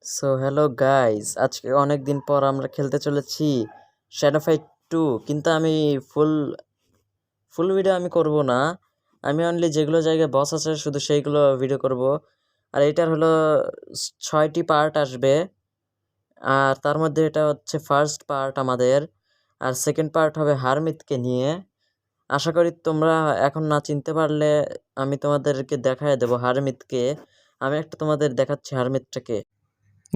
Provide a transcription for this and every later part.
So hello guys, আজকে অনেক দিন পর আমরা খেলতে চলেছি শ্যাডো ফাইট 2। কিন্তু আমি ফুল ফুল ভিডিও আমি করব না। আমি অনলি যেগুলো জায়গায় বস আছে শুধু সেইগুলো ভিডিও করব। আর এটার হলো 6টি পার্ট আসবে। আর তার মধ্যে এটা হচ্ছে ফার্স্ট পার্ট আমাদের। আর সেকেন্ড পার্ট হবে হারমিতকে নিয়ে। আশা করি তোমরা এখন না চিনতে পারলে আমি তোমাদেরকে দেখায় দেবো হারমিতকে। আমি একটা তোমাদের দেখাচ্ছি হারমিতটাকে।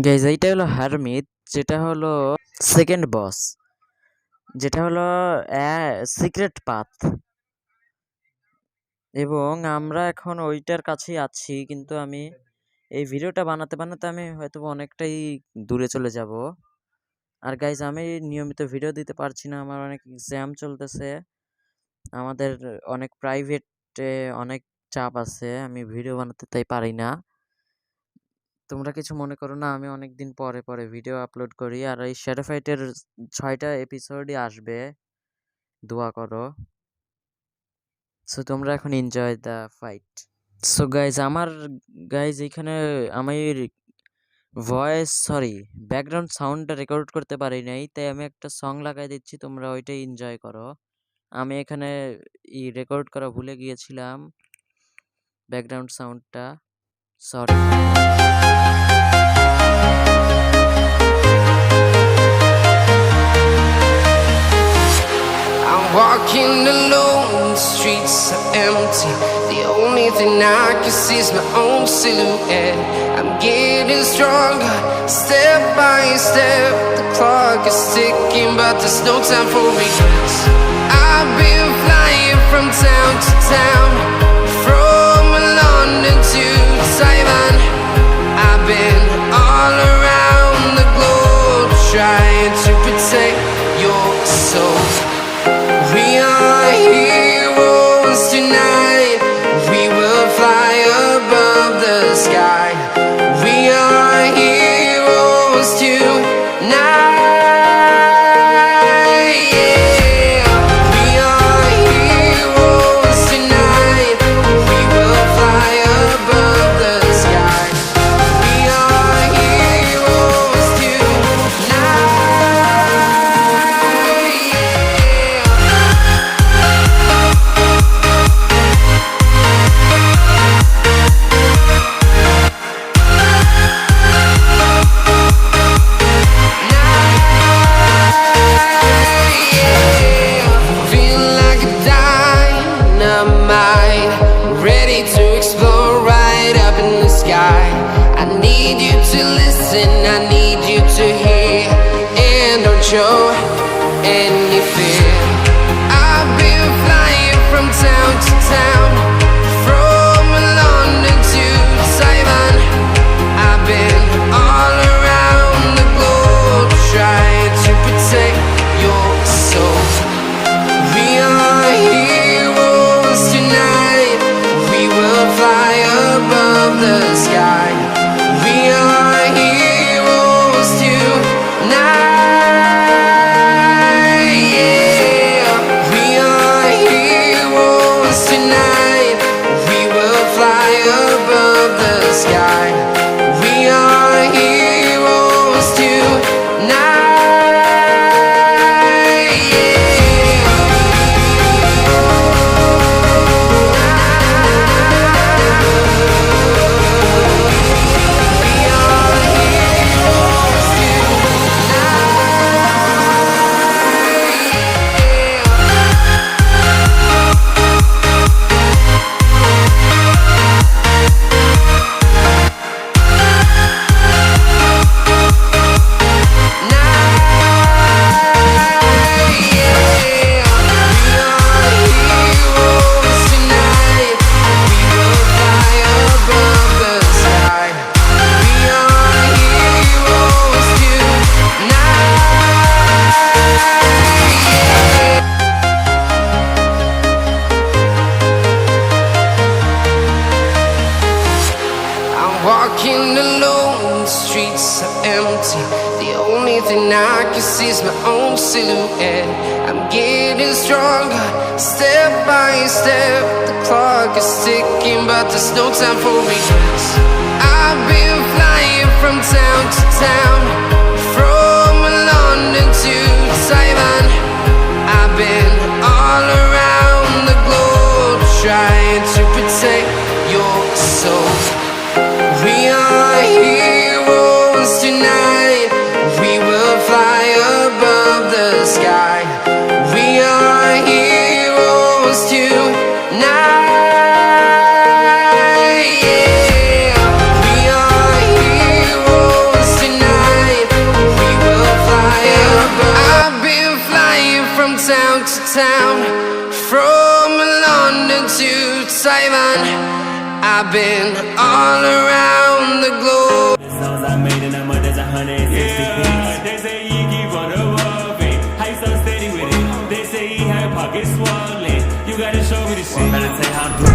গাইজ এইটা হলো হারমিত, যেটা হলো সেকেন্ড বস, যেটা হলো সিক্রেট পাথ। এবং আমরা এখন ওইটার কাছেই আছি, কিন্তু আমি এই ভিডিওটা বানাতে বানাতে আমি হয়তো অনেকটাই দূরে চলে যাব। আর গাইজ আমি নিয়মিত ভিডিও দিতে পারছি না, আমার অনেক এক্সাম চলতেছে, আমাদের অনেক প্রাইভেটে অনেক চাপ আছে, আমি ভিডিও বানাতে তাই পারি না। তোমরা কিছু মনে করো না, আমি অনেকদিন পরে পরে ভিডিও আপলোড করি। আর এই শ্যাডো ফাইটের 6টা এপিসোডই আসবে, দোয়া করো। সো তোমরা এখন enjoy the fight. So guys এখানে আমি ব্যাকগ্রাউন্ড সাউন্ডটা রেকর্ড করতে পারি নাই, তাই আমি একটা সং লাগাই দিচ্ছি, তোমরা ওইটাই এনজয় করো। আমি এখানে রেকর্ড করা ভুলে গিয়েছিলাম ব্যাকগ্রাউন্ড সাউন্ডটা, sorry. Walking alone, the streets are empty. The only thing I can see is my own silhouette. I'm getting stronger, step by step. The clock is ticking, but there's no time for regrets. I've been flying from town to town, from London to Taiwan. I've been all around the globe, trying to protect your soul. We are heroes tonight. We will fly above the sky. We are heroes tonight. Yeah. We are heroes tonight. We will fly above the sky. We are heroes tonight. Feeling like a dynamite, ready to explode right up in the sky. I need you to listen, I need you to hear, and don't show any fear. I've been flying from town to town, from London to Taiwan. I've been all around the globe, trying to protect your soul. We are heroes tonight. We will fly above the sky. We are heroes tonight. Yeah. We are heroes tonight. We will fly above the sky. We are heroes tonight. Walking alone, the streets are empty. The only thing I can see is my own silhouette. I'm getting stronger, step by step. The clock is ticking, but there's no time for regrets. I've been flying from town to been all around the globe. The songs I made in a month, there's 160 yeah, they say he keep on the moving. How you so steady with it? They say he had pockets swollen. You gotta show me the shit. Better say how I'm doing.